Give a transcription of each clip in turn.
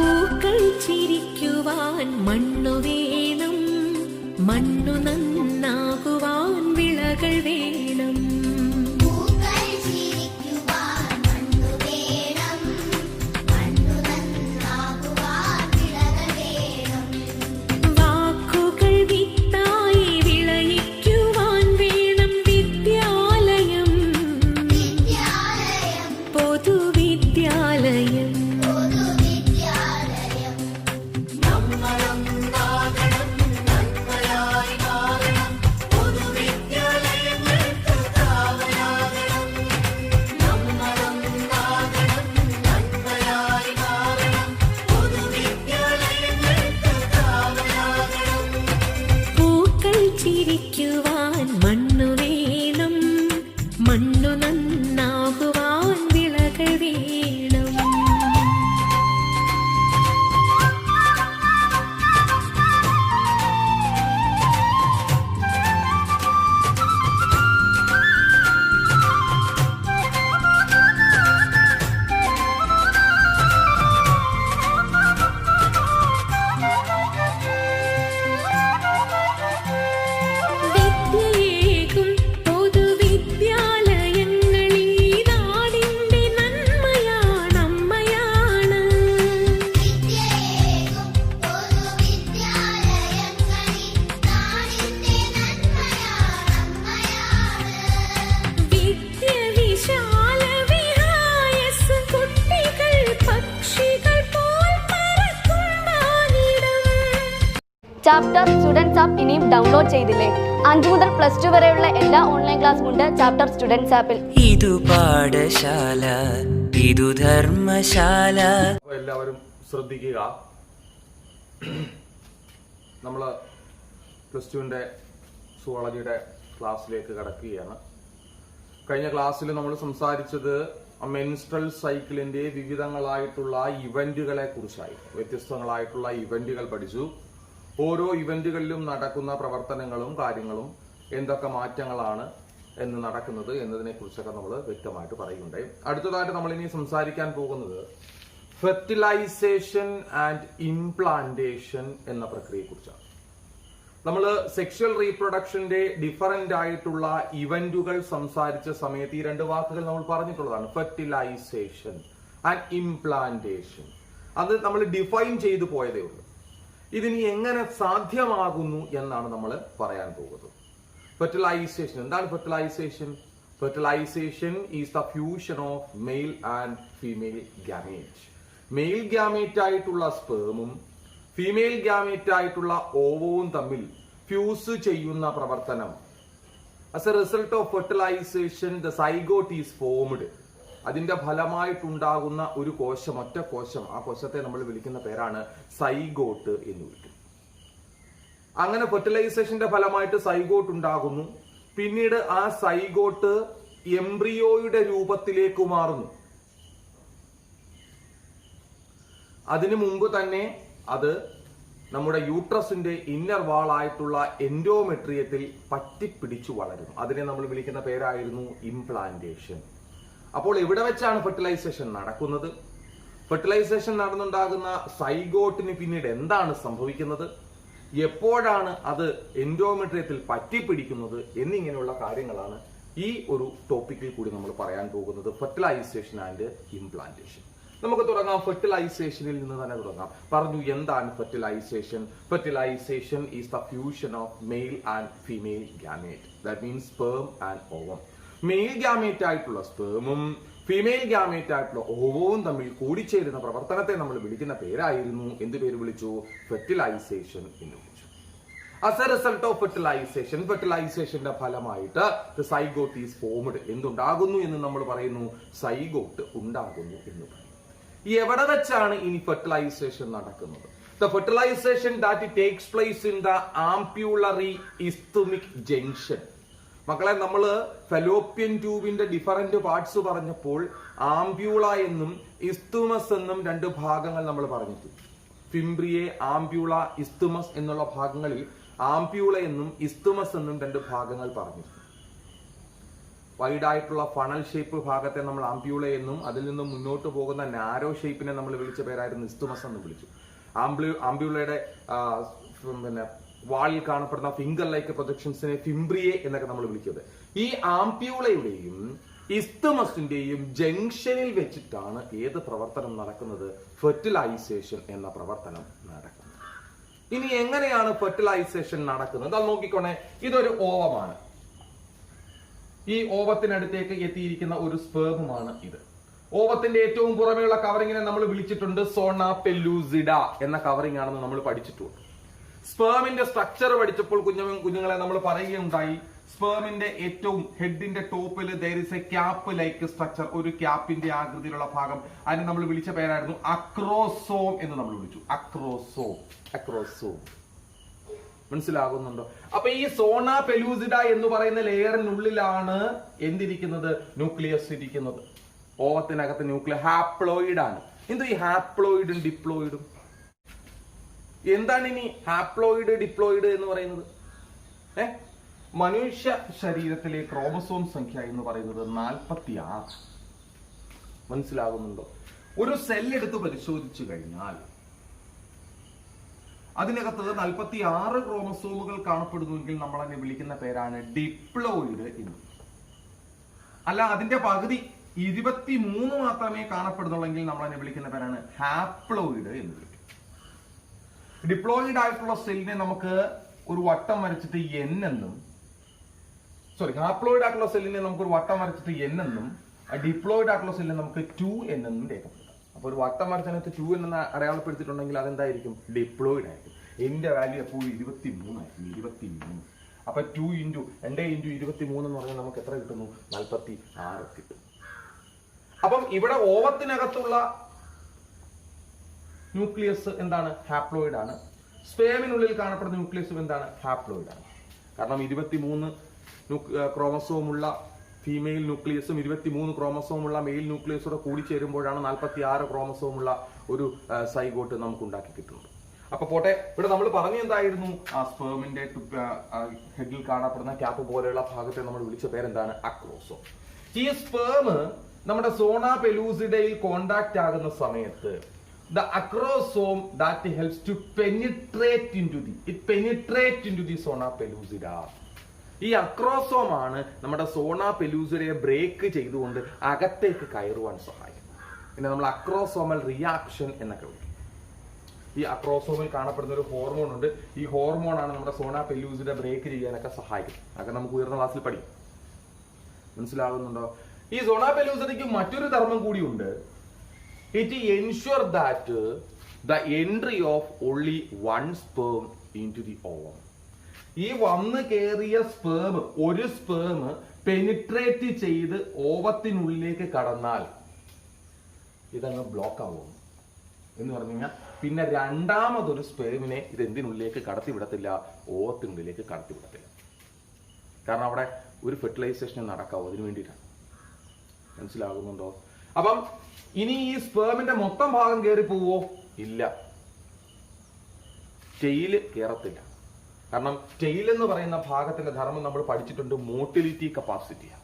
പൂക്കൾ ചിരിക്കുവാൻ മണ്ണു വേണം, മണ്ണു നന്നാകുവാൻ വിളകൾ വേണം. വാക്കുകൾ വിത്തായി വിളയിക്കുവാൻ വേണം വിദ്യാലയം, പൊതുവിദ്യാലയം. ചിരിക്കുവാൻ മണ്ണു വേണം, മണ്ണു നന്നാകുവാൻ വിളകൾ വേണം. ചാപ്റ്റർ സ്റ്റുഡൻസ് ആപ്പ് ഇനിയും ഡൗൺലോഡ് ചെയ്തില്ലേ? 5 മുതൽ +2 വരെയുള്ള എല്ലാ ഓൺലൈൻ ക്ലാസ്സും ഉണ്ട് ചാപ്റ്റർ സ്റ്റുഡൻസ് ആപ്പിൽ. ഇതു പാഠശാല, ഇതു ധർമ്മശാല. എല്ലാവരും ശ്രദ്ധിക്കുക. നമ്മൾ +2 സുവോളജിയുടെ ക്ലാസ്സിലേക്ക് കടക്കുകയാണ്. കഴിഞ്ഞ ക്ലാസ്സിൽ നമ്മൾ സംസാരിച്ചത് മെൻസ്ട്രൽ സൈക്കിളിന്റെ വിവിധങ്ങളായിട്ടുള്ള ഇവന്റുകളെ കുറിച്ചായി. വ്യത്യസ്തങ്ങളായിട്ടുള്ള ഇവന്റുകൾ പഠിച്ചു. ഓരോ ഇവന്റുകളിലും നടക്കുന്ന പ്രവർത്തനങ്ങളും കാര്യങ്ങളും എന്തൊക്കെ മാറ്റങ്ങളാണ് എന്ന് നടക്കുന്നത് എന്നതിനെ കുറിച്ചൊക്കെ നമ്മൾ വ്യക്തമായിട്ട് പറയുന്നുണ്ട്. അടുത്തതായിട്ട് നമ്മൾ ഇനി സംസാരിക്കാൻ പോകുന്നത് ഫെർട്ടിലൈസേഷൻ ആൻഡ് ഇംപ്ലാന്റേഷൻ എന്ന പ്രക്രിയയെ കുറിച്ചാണ്. നമ്മൾ സെക്ഷൽ റീപ്രൊഡക്ഷന്റെ ഡിഫറന്റ് ആയിട്ടുള്ള ഇവന്റുകൾ സംസാരിച്ച സമയത്ത് ഈ 2 വാക്കുകൾ നമ്മൾ പറഞ്ഞിട്ടുള്ളതാണ്, ഫെർട്ടിലൈസേഷൻ ആൻഡ് ഇംപ്ലാന്റേഷൻ. അത് നമ്മൾ ഡിഫൈൻ ചെയ്തു പോയതേ ഉള്ളൂ. ഇതിനി എങ്ങനെ സാധ്യമാകുന്നു എന്നാണ് നമ്മൾ പറയാൻ പോകുന്നത്. ഫെർട്ടിലൈസേഷൻ എന്താണ്? Fertilisation is the fusion of male and female gamete. Male gamete ആയിട്ടുള്ള സ്പേമും ഫീമെയിൽ ഗാമേറ്റ് ആയിട്ടുള്ള ഓവവും തമ്മിൽ ഫ്യൂസ് ചെയ്യുന്ന പ്രവർത്തനം. As a result of fertilisation the zygote is formed. അതിന്റെ ഫലമായിട്ടുണ്ടാകുന്ന ഒരു കോശം, ഒറ്റ കോശം, ആ കോശത്തെ നമ്മൾ വിളിക്കുന്ന പേരാണ് സൈഗോട്ട് എന്ന് വിളിക്കും. അങ്ങനെ ഫെർട്ടിലൈസേഷന്റെ ഫലമായിട്ട് സൈഗോട്ട് ഉണ്ടാകുന്നു. പിന്നീട് ആ സൈഗോട്ട് എംബ്രിയോയുടെ രൂപത്തിലേക്ക് മാറുന്നു. അതിനു മുമ്പ് തന്നെ അത് നമ്മുടെ യൂട്രസിന്റെ ഇന്നർ വാളായിട്ടുള്ള എൻഡോമെട്രിയത്തിൽ പറ്റിപ്പിടിച്ചു വളരും. അതിനെ നമ്മൾ വിളിക്കുന്ന പേരായിരുന്നു ഇംപ്ലാന്റേഷൻ. അപ്പോൾ എവിടെ വെച്ചാണ് ഫെർട്ടിലൈസേഷൻ നടക്കുന്നത്? ഫെർട്ടിലൈസേഷൻ നടന്നുണ്ടാകുന്ന സൈഗോട്ടിന് പിന്നീട് എന്താണ് സംഭവിക്കുന്നത്? എപ്പോഴാണ് അത് എൻഡോമെട്രിയത്തിൽ പറ്റിപ്പിടിക്കുന്നത്? എന്നിങ്ങനെയുള്ള കാര്യങ്ങളാണ് ഈ ഒരു ടോപ്പിക്കിൽ കൂടി നമ്മൾ പറയാൻ പോകുന്നത്, ഫെർട്ടിലൈസേഷൻ ആൻഡ് ഇംപ്ലാന്റേഷൻ. നമുക്ക് തുടങ്ങാം. ഫെർട്ടിലൈസേഷനിൽ നിന്ന് തന്നെ തുടങ്ങാം. പറഞ്ഞു എന്താണ് fertilisation? Fertilisation is the fusion of male and female gamete. That means sperm and ovum. Male gamete ആയിട്ടുള്ള സ്പേമും ഫീമെയിൽ ഗാമേറ്റ് ആയിട്ടുള്ള ഓവവും തമ്മിൽ കൂടിച്ചേരുന്ന പ്രവർത്തനത്തെ നമ്മൾ വിളിക്കുന്ന പേരായിരുന്നു, എന്ത് പേര് വിളിച്ചു? ഫെർട്ടിലൈസേഷൻ എന്ന് വിളിച്ചു. As a result of fertilization, ഫെർട്ടിലൈസേഷന്റെ ഫലമായിട്ട് സൈഗോട്ട് ഈസ് ഫോംഡ്. എന്തുണ്ടാകുന്നു എന്ന് നമ്മൾ പറയുന്നു? സൈഗോട്ട് ഉണ്ടാകുന്നു എന്ന് പറയും. എവിടെ വെച്ചാണ് ഇനി ഫെർട്ടിലൈസേഷൻ നടക്കുന്നത്? The fertilization that takes place in the ampullary isthmic junction. മക്കളെ, നമ്മൾ ഫെലോപ്യൻ ട്യൂബിന്റെ ഡിഫറന്റ് പാർട്സ് പറഞ്ഞപ്പോൾ ആംബ്യൂള എന്നും ഇസ്തുമസ് എന്നും 2 ഭാഗങ്ങൾ നമ്മൾ പറഞ്ഞിട്ടുണ്ട്. ഫിംബ്രിയെ, ആംബ്യൂള, ഇസ്തുമസ് എന്നുള്ള ഭാഗങ്ങളിൽ ആംബ്യൂള എന്നും ഇസ്തുമസ് എന്നും 2 ഭാഗങ്ങൾ പറഞ്ഞിട്ടുണ്ട്. വൈഡായിട്ടുള്ള ഫണൽ ഷേപ്പ് ഭാഗത്തെ നമ്മൾ ആംപ്യൂള എന്നും അതിൽ നിന്നും മുന്നോട്ട് പോകുന്ന നാരോ ഷേപ്പിനെ നമ്മൾ വിളിച്ച പേരായിരുന്നു ഇസ്തുമസ് എന്ന് വിളിച്ചു. ആംബ്യൂളയുടെ പിന്നെ വാളിൽ കാണപ്പെടുന്ന ഫിംഗർ ലൈക്ക് പ്രൊജക്ഷൻസിനെ ഫിംബ്രിയെ എന്നൊക്കെ നമ്മൾ വിളിച്ചത്. ഈ ആംപ്യൂളയുടെയും ഇസ്തുമസിന്റെയും ജംഗ്ഷനിൽ വെച്ചിട്ടാണ് ഏത് പ്രവർത്തനം നടക്കുന്നത്? ഫെർട്ടിലൈസേഷൻ എന്ന പ്രവർത്തനം നടക്കുന്നത്. ഇനി എങ്ങനെയാണ് ഫെർട്ടിലൈസേഷൻ നടക്കുന്നത്? അത് നോക്കിക്കോണേ. ഇതൊരു ഓവമാണ്. ഈ ഓവത്തിനടുത്തേക്ക് എത്തിയിരിക്കുന്ന ഒരു സ്പേമുമാണ് ഇത്. ഓവത്തിന്റെ ഏറ്റവും പുറമെയുള്ള കവറിങ്ങിനെ നമ്മൾ വിളിച്ചിട്ടുണ്ട് സോണ പെല്ലൂസിഡ എന്ന കവറിംഗ് ആണെന്ന് നമ്മൾ പഠിച്ചിട്ടുണ്ട്. സ്പേമിന്റെ സ്ട്രക്ചർ പഠിച്ചപ്പോൾ കുഞ്ഞുങ്ങളെ നമ്മൾ പറയുകയുണ്ടായി, സ്പേമിന്റെ ഏറ്റവും ഹെഡിന്റെ ടോപ്പിൽ there is a cap like structure, ഒരു ക്യാപ്പിന്റെ ആകൃതിയിലുള്ള ഭാഗം. അതിന് നമ്മൾ വിളിച്ച പേരായിരുന്നു അക്രോസോം എന്ന് നമ്മൾ വിളിച്ചു. അക്രോസോം മനസ്സിലാകുന്നുണ്ടോ? അപ്പൊ ഈ സോണ പെലൂസിഡ എന്ന് പറയുന്ന ലെയറിനുള്ളിലാണ് എന്തിരിക്കുന്നത്? ന്യൂക്ലിയസ് ഇരിക്കുന്നത്. ഓവത്തിനകത്ത് ന്യൂക്ലിയസ് ഹാപ്ലോയിഡ് ആണ്. എന്തോ ഈ ഹാപ്ലോയിഡും ഡിപ്ലോയിഡും? എന്താണ് ഇനി ഹാപ്ലോയിഡ് ഡിപ്ലോയിഡ് എന്ന് പറയുന്നത്? മനുഷ്യ ശരീരത്തിലെ ക്രോമസോം സംഖ്യ എന്ന് പറയുന്നത് 46. മനസ്സിലാകുന്നുണ്ടോ? ഒരു സെല്ലെടുത്ത് പരിശോധിച്ചു കഴിഞ്ഞാൽ അതിനകത്ത് 46 ക്രോമസോമുകൾ കാണപ്പെടുന്നുവെങ്കിൽ നമ്മൾ അതിനെ വിളിക്കുന്ന പേരാണ് ഡിപ്ലോയിഡ് എന്ന്. അല്ല, അതിന്റെ പകുതി 23 മാത്രമേ കാണപ്പെടുന്നുള്ളെങ്കിൽ നമ്മൾ അതിനെ വിളിക്കുന്ന പേരാണ് ഹാപ്ലോയിഡ് എന്ന് വിളിക്കും. ഡിപ്ലോയിഡ് ആയിട്ടുള്ള സെല്ലിനെ നമുക്ക് ഒരു വട്ടം വരച്ചിട്ട് n എന്നും, ഹാപ്ലോയിഡ് ആയിട്ടുള്ള സെല്ലിനെ നമുക്ക് ഒരു വട്ടം വരച്ചിട്ട് n എന്നും, ഡിപ്ലോയിഡ് ആയിട്ടുള്ള സെല്ലിനെ നമുക്ക് 2n എന്നും രേഖപ്പെടുത്താം. അപ്പൊ ഒരു വട്ടം വരച്ചതിനകത്ത് 2n എന്ന് അടയാളപ്പെടുത്തിയിട്ടുണ്ടെങ്കിൽ അതെന്തായിരിക്കും? ഡിപ്ലോയിഡ് ആയിരിക്കും. എന്റെ വാല്യൂ എപ്പോഴും 23 ആയിരിക്കും. 23. അപ്പൊ 2 × 23 എന്ന് പറഞ്ഞാൽ നമുക്ക് എത്ര കിട്ടുന്നു? 46 കിട്ടും. അപ്പം ഇവിടെ ഓവത്തിനകത്തുള്ള ന്യൂക്ലിയസ് എന്താണ്? ഹാപ്ലോയിഡ് ആണ്. സ്പേമിനുള്ളിൽ കാണപ്പെടുന്ന ന്യൂക്ലിയസും എന്താണ്? ഹാപ്ലോയിഡ് ആണ്. കാരണം 23 ക്രോമസോമുള്ള ഫീമെയിൽ ന്യൂക്ലിയസും 23 ക്രോമസോമുള്ള മെയിൽ ന്യൂക്ലിയസോടെ കൂടി ചേരുമ്പോഴാണ് 46 ക്രോമസോമുള്ള ഒരു സൈഗോട്ട് നമുക്ക് ഉണ്ടാക്കി കിട്ടുന്നത്. അപ്പൊ പോട്ടെ, ഇവിടെ നമ്മൾ പറഞ്ഞു എന്തായിരുന്നു? ആ സ്പേമിന്റെ ഹെഡിൽ കാണപ്പെടുന്ന ക്യാപ്പ് പോലെയുള്ള ഭാഗത്തെ നമ്മൾ വിളിച്ച പേരെന്താണ്? അക്രോസോം. ഈ സ്പേം നമ്മുടെ സോണ പെലൂസിഡയിൽ കോണ്ടാക്ട് ആകുന്ന സമയത്ത് the acrosome that helps to penetrate into the sona pellucida. ഈ അക്രോസോം ആണ് നമ്മുടെ സോണ പെലൂസിഡയെ ബ്രേക്ക് ചെയ്തുകൊണ്ട് അകത്തേക്ക് കയറുവാൻ സഹായിക്കുന്നത്. പിന്നെ നമ്മൾ അക്രോസോമൽ റിയാക്ഷൻ എന്നൊക്കെ വിളിക്കും. ഈ അക്രോസോമിൽ കാണപ്പെടുന്ന ഒരു ഹോർമോൺ ഉണ്ട്. ഈ ഹോർമോൺ ആണ് നമ്മുടെ സോണ പെലൂസിഡയെ ബ്രേക്ക് ചെയ്യാനൊക്കെ സഹായിക്കുന്നത്. അതൊക്കെ നമുക്ക് ഉയർന്ന ക്ലാസ്സിൽ പഠിക്കും. മനസ്സിലാകുന്നുണ്ടോ? ഈ സോണ പെലൂസിഡയ്ക്ക് മറ്റൊരു ധർമ്മം കൂടിയുണ്ട്. It ensures that the entry of only one sperm into the ovum. ഈ വന്ന് കയറിയ സ്പേം, ഒരു സ്പേം പെനിട്രേറ്റ് ചെയ്ത് ഓവത്തിനുള്ളിലേക്ക് കടന്നാൽ ഇതങ്ങ് ബ്ലോക്ക് ആവും എന്ന് പറഞ്ഞു കഴിഞ്ഞാൽ പിന്നെ രണ്ടാമതൊരു സ്പേമിനെ ഇത് എന്തിനുള്ളിലേക്ക് കടത്തിവിടത്തില്ല? ഓവത്തിനുള്ളിലേക്ക് കടത്തിവിടത്തില്ല. കാരണം അവിടെ ഒരു ഫെർട്ടിലൈസേഷൻ നടക്കാവൂ, അതിനു വേണ്ടിയിട്ടാണ്. മനസ്സിലാകുന്നുണ്ടോ? അപ്പം ഇനി ഈ സ്പേമിന്റെ മൊത്തം ഭാഗം കയറി പോവോ? ഇല്ല, ടെയിൽ കയറത്തില്ല. കാരണം ടെയിൽ എന്ന് പറയുന്ന ഭാഗത്തിന്റെ ധർമ്മം നമ്മൾ പഠിച്ചിട്ടുണ്ട്, മോട്ടിലിറ്റി കപ്പാസിറ്റിയാണ്.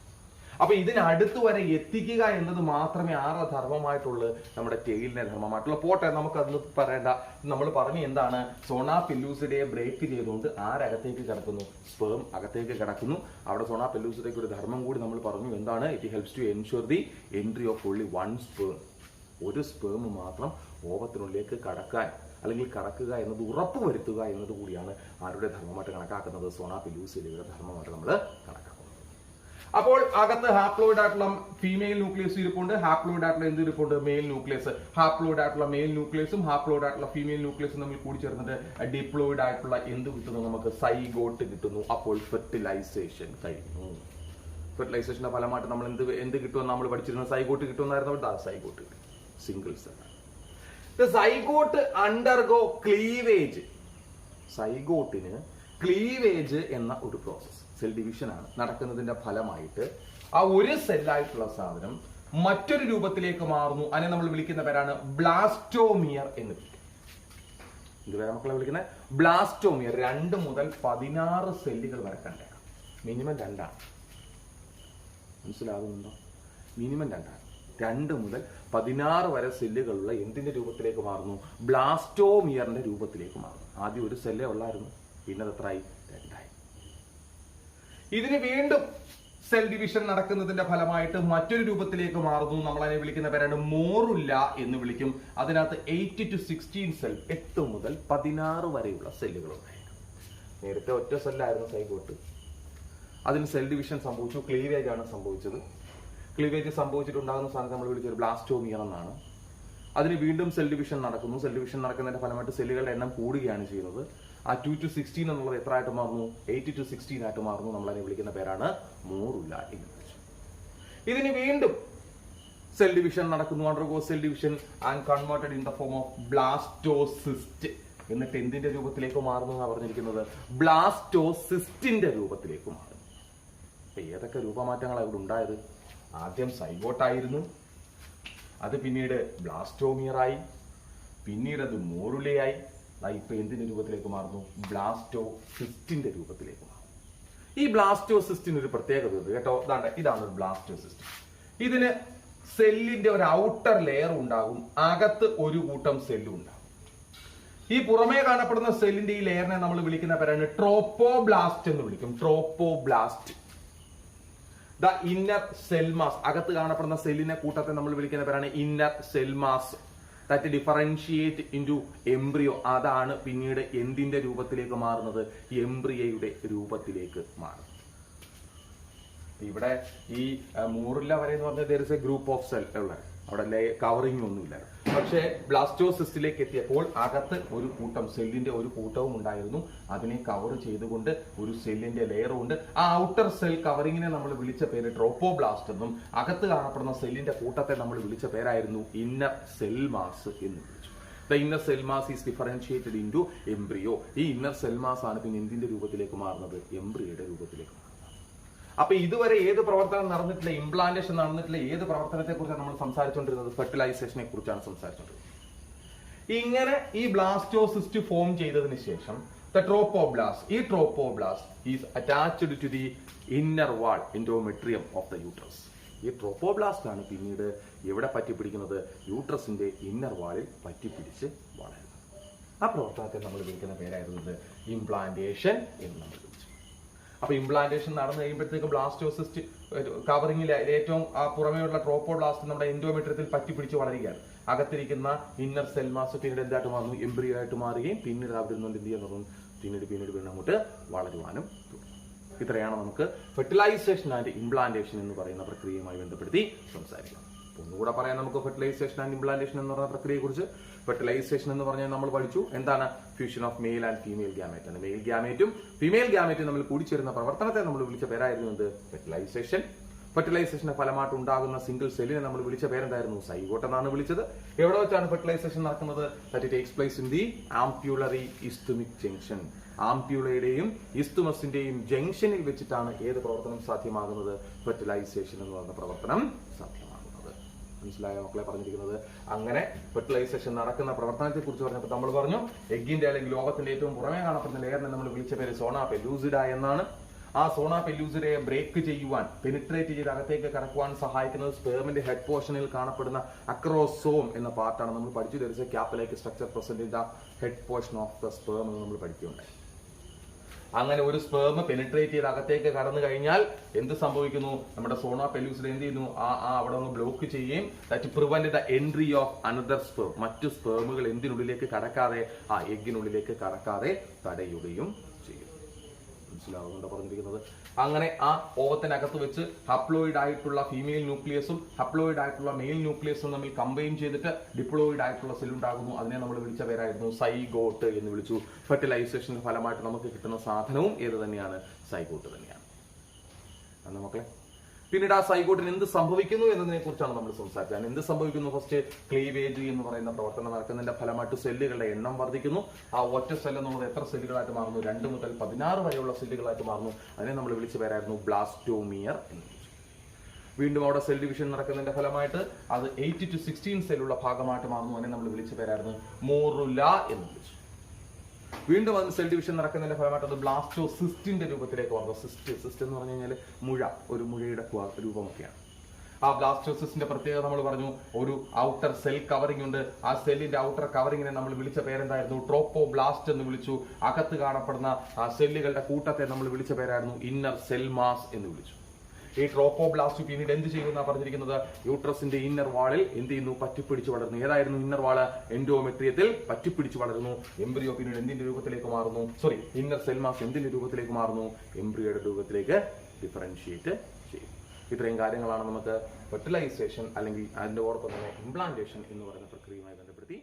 അപ്പൊ ഇതിനടുത്ത് വരെ എത്തിക്കുക എന്നത് മാത്രമേ ആരുടെ ധർമ്മമായിട്ടുള്ളൂ? നമ്മുടെ ടെയിലിന്റെ ധർമ്മമായിട്ടുള്ള. പോട്ടെ, നമുക്ക് അതൊന്നും പറയണ്ട. നമ്മൾ പറഞ്ഞു എന്താണ്? സോണ പെല്ലൂസിഡയെ ബ്രേക്ക് ചെയ്തുകൊണ്ട് ആരകത്തേക്ക് കിടക്കുന്നു? സ്പേം അകത്തേക്ക് കിടക്കുന്നു. അവിടെ സോണ പെല്ലൂസിഡയ്ക്ക് ഒരു ധർമ്മം കൂടി നമ്മൾ പറഞ്ഞു. എന്താണ്? It helps to ensure the entry of only one sperm. ഒരു സ്പേം മാത്രം ഓവത്തിനുള്ളിലേക്ക് കടക്കാൻ അല്ലെങ്കിൽ കടക്കുക എന്നത് ഉറപ്പ് വരുത്തുക എന്നത് കൂടിയാണ് ആരുടെ ധർമ്മമായിട്ട് കണക്കാക്കുന്നത്? സോണ പെല്ലൂസിഡയുടെ ധർമ്മമായിട്ട് നമ്മൾ കണക്കാക്കുന്നത്. അപ്പോൾ അകത്ത് ഹാപ്ലോയിഡ് ആയിട്ടുള്ള ഫീമെയിൽ ന്യൂക്ലിയസ് ഇരിപ്പുണ്ട്, ഹാപ്ലോയിഡ് ആയിട്ടുള്ള എന്ത് ഇരിപ്പുണ്ട്? Male nucleus. ഹാപ്ലോയിഡ് ആയിട്ടുള്ള മെയിൽ ന്യൂക്ലിയസും ഹാപ്ലോയിഡ് ആയിട്ടുള്ള ഫീമെയിൽ ന്യൂക്ലിയസും തമ്മിൽ കൂടി ചേർന്നിട്ട് ഡിപ്ലോയിഡ് ആയിട്ടുള്ള എന്ത് കിട്ടുന്നു? നമുക്ക് സൈഗോട്ട് കിട്ടുന്നു. അപ്പോൾ ഫെർട്ടിലൈസേഷൻ കഴിഞ്ഞു. ഫെർട്ടിലൈസേഷന്റെ ഫലമായിട്ട് നമ്മൾ എന്ത് കിട്ടുമെന്ന് നമ്മൾ പഠിച്ചിരുന്നത്? സൈഗോട്ട് കിട്ടുമെന്നായിരുന്നു. സൈഗോട്ട് കിട്ടും. Single cell. Zygote undergo cleavage. സൈഗോട്ടിന് ക്ലീവേജ് എന്ന ഒരു പ്രോസസ്, സെൽ ഡിവിഷൻ ആണ് നടക്കുന്നതിന്റെ ഫലമായിട്ട് ആ ഒരു സെല്ലായിട്ടുള്ള സാധനം മറ്റൊരു രൂപത്തിലേക്ക് മാറുന്നു. അതിനെ നമ്മൾ വിളിക്കുന്ന പേരാണ് ബ്ലാസ്റ്റോമിയർ എന്ന് വിളിക്കും. ഇതുവരെ മക്കളെ വിളിക്കുന്നത് ബ്ലാസ്റ്റോമിയർ. 2 മുതൽ 16 സെല്ലുകൾ വരെ കണ്ടേക്കാം. മിനിമം 2 ആണ്. മനസ്സിലാകുന്നുണ്ടോ? മിനിമം 2 മുതൽ 16 വരെ സെല്ലുകളുള്ള എന്തിന്റെ രൂപത്തിലേക്ക് മാറുന്നു? ബ്ലാസ്റ്റോമിയറിന്റെ രൂപത്തിലേക്ക് മാറുന്നു. ആദ്യം ഒരു സെല്ലേ ഉള്ളായിരുന്നു, പിന്നെ അത് എത്രയായി? 2ആയി. ഇതിന് വീണ്ടും സെൽ ഡിവിഷൻ നടക്കുന്നതിന്റെ ഫലമായിട്ട് മറ്റൊരു രൂപത്തിലേക്ക് മാറുന്നു. നമ്മൾ അതിനെ വിളിക്കുന്ന പേരാണ് മോറുല്ല എന്ന് വിളിക്കും. അതിനകത്ത് 8 to 16 സെൽ, 8 മുതൽ 16 വരെയുള്ള സെല്ലുകൾ ഉണ്ടായിരുന്നു. നേരത്തെ ഒറ്റ സെല്ലായിരുന്നു സൈഗോട്ട്. അതിന് സെൽ ഡിവിഷൻ സംഭവിച്ചു, ക്ലീവേജ് ആണ് സംഭവിച്ചത്. ക്ലീവേജ് സംഭവിച്ചിട്ടുണ്ടാകുന്ന സാധനം നമ്മൾ വിളിച്ചൊരു ബ്ലാസ്റ്റോമിയർ എന്നാണ്. അതിന് വീണ്ടും സെൽ ഡിവിഷൻ നടക്കുന്നു. സെൽ ഡിവിഷൻ നടക്കുന്നതിന്റെ ഫലമായിട്ട് സെല്ലുകളുടെ എണ്ണം കൂടുകയാണ് ചെയ്യുന്നത്. ആ 2 to 16 എന്നുള്ളത് എത്ര ആയിട്ട് മാറുന്നു? 8 to 16 ആയിട്ട് മാറുന്നു. നമ്മൾ അതിനെ വിളിക്കുന്ന പേരാണ് മോറുല്ല എന്ന് വിളിച്ചു. ഇതിന് വീണ്ടും സെൽ ഡിവിഷൻ നടക്കുന്നു. Undergo cell division and converted in the form of blastocyst. എന്നിട്ട് എന്തിന്റെ രൂപത്തിലേക്ക് മാറുന്നു എന്നാണ് പറഞ്ഞിരിക്കുന്നത്? ബ്ലാസ്റ്റോസിസ്റ്റിന്റെ രൂപത്തിലേക്ക് മാറുന്നു. അപ്പൊ ഏതൊക്കെ രൂപമാറ്റങ്ങളാണ് ഇവിടെ ഉണ്ടായത്? ആദ്യം സൈഗോട്ടായിരുന്നു, അത് പിന്നീട് ബ്ലാസ്റ്റോമിയറായി, പിന്നീട് അത് മോറുലയായി, ഇപ്പൊ എന്തിന്റെ രൂപത്തിലേക്ക് മാറുന്നു? ബ്ലാസ്റ്റോസിസ്റ്റിന്റെ രൂപത്തിലേക്ക് മാറും. ഈ ബ്ലാസ്റ്റോസിസ്റ്റിന് ഒരു പ്രത്യേകത ഉണ്ട് കേട്ടോ. ഇതാണ് ഒരു ബ്ലാസ്റ്റോസിസ്റ്റ്. ഇതിന് സെല്ലിന്റെ ഒരു ഔട്ടർ ലെയർ ഉണ്ടാകും, അകത്ത് ഒരു കൂട്ടം സെല്ലും ഉണ്ടാകും. ഈ പുറമേ കാണപ്പെടുന്ന സെല്ലിന്റെ ഈ ലെയറിനെ നമ്മൾ വിളിക്കുന്ന പേരാണ് ട്രോപ്പോബ്ലാസ്റ്റ് എന്ന് വിളിക്കും. Trophoblast. The inner cell mass, അകത്ത് കാണപ്പെടുന്ന സെല്ലിനെ കൂട്ടത്തെ നമ്മൾ വിളിക്കുന്ന പേരാണ് inner cell mass. That differentiate into embryo. അതാണ് പിന്നീട് എന്തിന്റെ രൂപത്തിലേക്ക് മാറുന്നത്? എംബ്രിയയുടെ രൂപത്തിലേക്ക് മാറും. ഇവിടെ ഈ മോറുല്ല വരെ എന്ന് പറഞ്ഞാൽ there is a group of cell ഉള്ളത്, അവിടെ കവറിങ് ഒന്നുമില്ല. പക്ഷേ ബ്ലാസ്റ്റോസിസ്റ്റിലേക്ക് എത്തിയപ്പോൾ അകത്ത് ഒരു കൂട്ടം സെല്ലിന്റെ ഒരു കൂട്ടവും ഉണ്ടായിരുന്നു. അതിനെ കവർ ചെയ്തുകൊണ്ട് ഒരു സെല്ലിന്റെ ലെയറും ഉണ്ട്. ആ ഔട്ടർ സെൽ കവറിങ്ങിനെ നമ്മൾ വിളിച്ച പേര് ട്രോപ്പോബ്ലാസ്റ്റ് എന്നും അകത്ത് കാണപ്പെടുന്ന സെല്ലിന്റെ കൂട്ടത്തെ നമ്മൾ വിളിച്ച പേരായിരുന്നു ഇന്നർ സെൽ മാസ് എന്ന് വിളിച്ചു. The inner cell mass is differentiated into embryo. ഈ ഇന്നർ സെൽ മാസ് ആണ് പിന്നെ എന്തിന്റെ രൂപത്തിലേക്ക് മാറുന്നത്? എംബ്രിയോയുടെ രൂപത്തിലേക്ക് മാറുന്നത്. അപ്പൊ ഇതുവരെ ഏത് പ്രവർത്തനം നടന്നിട്ടില്ല? ഇംപ്ലാന്റേഷൻ നടന്നിട്ടില്ല. ഏത് പ്രവർത്തനത്തെ കുറിച്ചാണ് നമ്മൾ സംസാരിച്ചുകൊണ്ടിരുന്നത്? ഫെർട്ടിലൈസേഷനെ കുറിച്ചാണ് സംസാരിച്ചുകൊണ്ടിരുന്നത്. ഇങ്ങനെ ഈ ബ്ലാസ്റ്റോസിസ്റ്റ് ഫോം ചെയ്തതിന് ശേഷം ഈ trophoblast is attached to the inner wall endometrium of the uterus. ഈ ട്രോപ്പോബ്ലാസ്റ്റ് ആണ് പിന്നീട് എവിടെ പറ്റിപ്പിടിക്കുന്നത്? യൂട്രസിന്റെ ഇന്നർ വാളിൽ പറ്റിപ്പിടിച്ച് വളരുന്നത്. ആ പ്രവർത്തനത്തെ നമ്മൾ വിളിക്കുന്ന പേരായിരുന്നത് ഇംപ്ലാന്റേഷൻ എന്ന് നമ്മൾ വിളിച്ചു. അപ്പൊ ഇംപ്ലാന്റേഷൻ നടന്നു കഴിയുമ്പോഴത്തേക്ക് ബ്ലാസ്റ്റോസിസ്റ്റ് കവറിംഗിൽ ഏറ്റവും ആ പുറമേയുള്ള ട്രോപ്പോബ്ലാസ്റ്റ് നമ്മുടെ എൻഡോമെട്രിയത്തിൽ പറ്റിപ്പിടിച്ച് വളരുകയാണ്. അകത്തിരിക്കുന്ന ഇന്നർ സെൽ മാസ് പിന്നീട് എന്തായിട്ട് മാറുന്നു? എംബ്രിയോ ആയിട്ട് മാറുകയും പിന്നീട് അവിടെ നിന്നുകൊണ്ട് എന്ത് ചെയ്യുന്നു? പിന്നീട് അങ്ങോട്ട് വളരുവാനും തുടങ്ങും. ഇത്രയാണ് നമുക്ക് ഫെർട്ടിലൈസേഷൻ ആൻഡ് ഇംപ്ലാന്റേഷൻ എന്ന് പറയുന്ന പ്രക്രിയയുമായി ബന്ധപ്പെടുത്തി സംസാരിക്കാം. ഒന്നുകൂടെ പറയാം നമുക്ക് ഫെർട്ടിലൈസേഷൻ ആൻഡ് ഇംപ്ലാന്റേഷൻ എന്ന് പറയുന്ന പ്രക്രിയയെ കുറിച്ച്. ഫെർട്ടിലൈസേഷൻ എന്ന് പറഞ്ഞാൽ നമ്മൾ പഠിച്ചു എന്താണ്? Fusion of male and female gamete ആണ്. മെയിൽ ഗ്യാമേറ്റും ഫീമെയിൽ ഗ്യാമേറ്റും നമ്മൾ കൂടിച്ചേരുന്ന പ്രവർത്തനത്തെ നമ്മൾ വിളിച്ച പേരായിരുന്നു എന്ത്? ഫെർട്ടിലൈസേഷൻ. ഫെർട്ടിലൈസേഷന്റെ ഫലമായിട്ട് ഉണ്ടാകുന്ന സിംഗിൾ സെല്ലിനെ നമ്മൾ വിളിച്ച പേരെന്തായിരുന്നു? സൈഗോട്ട് എന്നാണ് വിളിച്ചത്. എവിടെ വെച്ചാണ് ഫെർട്ടിലൈസേഷൻ നടക്കുന്നത്? That takes place in the ampullary isthmic junction. ആംപ്യൂളയുടെയും ഇസ്തുമസിന്റെയും ജംഗ്ഷനിൽ വെച്ചിട്ടാണ് ഏത് പ്രവർത്തനം സാധ്യമാകുന്നത്? ഫെർട്ടിലൈസേഷൻ എന്ന് പറയുന്ന പ്രവർത്തനം സാധ്യമാകുന്നത്. മനസ്സിലായ മക്കളെ പറഞ്ഞിരിക്കുന്നത്? അങ്ങനെ ഫെർട്ടിലൈസേഷൻ നടക്കുന്ന പ്രവർത്തനത്തെ കുറിച്ച് പറഞ്ഞപ്പോൾ നമ്മൾ പറഞ്ഞു എഗ്ഗിന്റെ അല്ലെങ്കിൽ ലോകത്തിന്റെ ഏറ്റവും പുറമേ കാണപ്പെടുന്ന ലെയറിനെ നമ്മൾ വിളിച്ച പേര് സോണ പെല്ലൂസിഡ എന്നാണ്. ആ സോണ പെല്ലൂസിഡയെ ബ്രേക്ക് ചെയ്യുവാൻ, പെനിട്രേറ്റ് ചെയ്ത് അകത്തേക്ക് കടക്കുവാൻ സഹായിക്കുന്നത് സ്പേമിന്റെ ഹെഡ് പോർഷനിൽ കാണപ്പെടുന്ന അക്രോസോം എന്ന പാർട്ടാണ്. നമ്മൾ പഠിച്ചു ധരിച്ച ക്യാപ്പിലേക്ക് structure present in the head portion of the sperm എന്ന് നമ്മൾ പഠിക്കുകയുണ്ടായി. അങ്ങനെ ഒരു സ്പേം പെനിട്രേറ്റ് ചെയ്ത് അകത്തേക്ക് കടന്നു കഴിഞ്ഞാൽ എന്ത് സംഭവിക്കുന്നു? നമ്മുടെ സോണ പെല്ലൂസിഡ എന്ത് ചെയ്യുന്നു? അവിടെ ഒന്ന് ബ്ലോക്ക് ചെയ്യുകയും that prevent the entry of another sperm. മറ്റു സ്പേമുകൾ എന്തിനുള്ളിലേക്ക് കടക്കാതെ, ആ എഗ്ഗിനുള്ളിലേക്ക് കടക്കാതെ തടയുകയും ചെയ്യും. മനസ്സിലാവുന്നുണ്ടോ പറഞ്ഞിരിക്കുന്നത്? അങ്ങനെ ആ ഓവത്തിനകത്ത് വെച്ച് ഹപ്ലോയിഡ് ആയിട്ടുള്ള ഫീമെയിൽ ന്യൂക്ലിയസും ഹപ്ലോയിഡ് ആയിട്ടുള്ള മെയിൽ ന്യൂക്ലിയസും തമ്മിൽ കമ്പൈൻ ചെയ്തിട്ട് ഡിപ്ലോയിഡ് ആയിട്ടുള്ള സെൽ ഉണ്ടാകുന്നു. അതിനെ നമ്മൾ വിളിച്ച പേരായിരുന്നു സൈഗോട്ട് എന്ന് വിളിച്ചു. ഫെർട്ടിലൈസേഷന്റെ ഫലമായിട്ട് നമുക്ക് കിട്ടുന്ന സാധനവും ഏത് തന്നെയാണ്? സൈഗോട്ട് തന്നെയാണ്. അന്ന് മക്കളെ പിന്നീട് ആ സൈഗോട്ടിന് എന്ത് സംഭവിക്കുന്നു എന്നതിനെ കുറിച്ചാണ് നമ്മൾ സംസാരിച്ചത്. എന്ത് സംഭവിക്കുന്നു? ഫസ്റ്റ് ക്ലീവേജ് എന്ന് പറയുന്ന പ്രവർത്തനം നടക്കുന്നതിന്റെ ഫലമായിട്ട് സെല്ലുകളുടെ എണ്ണം വർദ്ധിക്കുന്നു. ആ ഒറ്റ സെൽ എന്നുള്ളത് എത്ര സെല്ലുകളായിട്ട് മാറുന്നു? 2 മുതൽ 16 വരെയുള്ള സെല്ലുകളായിട്ട് മാറുന്നു. അതിനെ നമ്മൾ വിളിച്ച പേരായിരുന്നു ബ്ലാസ്റ്റോമിയർ എന്ന് വിളിച്ചു. വീണ്ടും അവിടെ സെൽ ഡിവിഷൻ നടക്കുന്നതിന്റെ ഫലമായിട്ട് അത് 8 to 16 സെല്ലുള്ള ഭാഗമായിട്ട് മാറുന്നു. അതിനെ നമ്മൾ വിളിച്ച പേരായിരുന്നു മോറുല്ല എന്ന് വിളിച്ചു. വീണ്ടും അത് സെൽ ഡിവിഷൻ നടക്കുന്നതിന്റെ ഫലമായിട്ട് അത് ബ്ലാസ്റ്റോസിസ്റ്റിന്റെ രൂപത്തിലേക്ക് വന്നു. സിസ്റ്റ് എന്ന് പറഞ്ഞു കഴിഞ്ഞാൽ മുഴ, ഒരു മുഴയുടെ രൂപമൊക്കെയാണ്. ആ ബ്ലാസ്റ്റോസിസ്റ്റിന്റെ പ്രത്യേകത നമ്മൾ പറഞ്ഞു, ഒരു ഔട്ടർ സെൽ കവറിംഗ് ഉണ്ട്. ആ സെല്ലിന്റെ ഔട്ടർ കവറിങ്ങിനെ നമ്മൾ വിളിച്ച പേരെന്തായിരുന്നു? ട്രോപ്പോബ്ലാസ്റ്റ് എന്ന് വിളിച്ചു. അകത്ത് കാണപ്പെടുന്ന ആ സെല്ലുകളുടെ കൂട്ടത്തെ നമ്മൾ വിളിച്ച പേരായിരുന്നു ഇന്നർ സെൽ മാസ് എന്ന് വിളിച്ചു. ഈ ട്രോപ്പോബ്ലാസ്റ്റ് പിന്നീട് എന്ത് ചെയ്യുമെന്നാ പറഞ്ഞിരിക്കുന്നത്? യൂട്രസിന്റെ ഇന്നർ വാളിൽ എന്ത് ചെയ്യുന്നു? പറ്റിപ്പിടിച്ച് വളരുന്നു. ഏതായിരുന്നു ഇന്നർ വാള്? എൻഡോമെട്രിയത്തിൽ പറ്റിപ്പിടിച്ച് വളരുന്നു. എംബ്രിയോ പിന്നീട് എന്തിന്റെ രൂപത്തിലേക്ക് മാറുന്നു? ഇന്നർ സെൽ മാസ് എന്തിന്റെ രൂപത്തിലേക്ക് മാറുന്നു? എംബ്രിയോയുടെ രൂപത്തിലേക്ക് ഡിഫറൻഷിയേറ്റ് ചെയ്യും. ഇത്രയും കാര്യങ്ങളാണ് നമുക്ക് ഫെർട്ടിലൈസേഷൻ അല്ലെങ്കിൽ അതിന്റെ ഓടൊപ്പം തന്നെ ഇംപ്ലാന്റേഷൻ എന്ന് പറയുന്ന പ്രക്രിയയുമായി ബന്ധപ്പെടുത്തി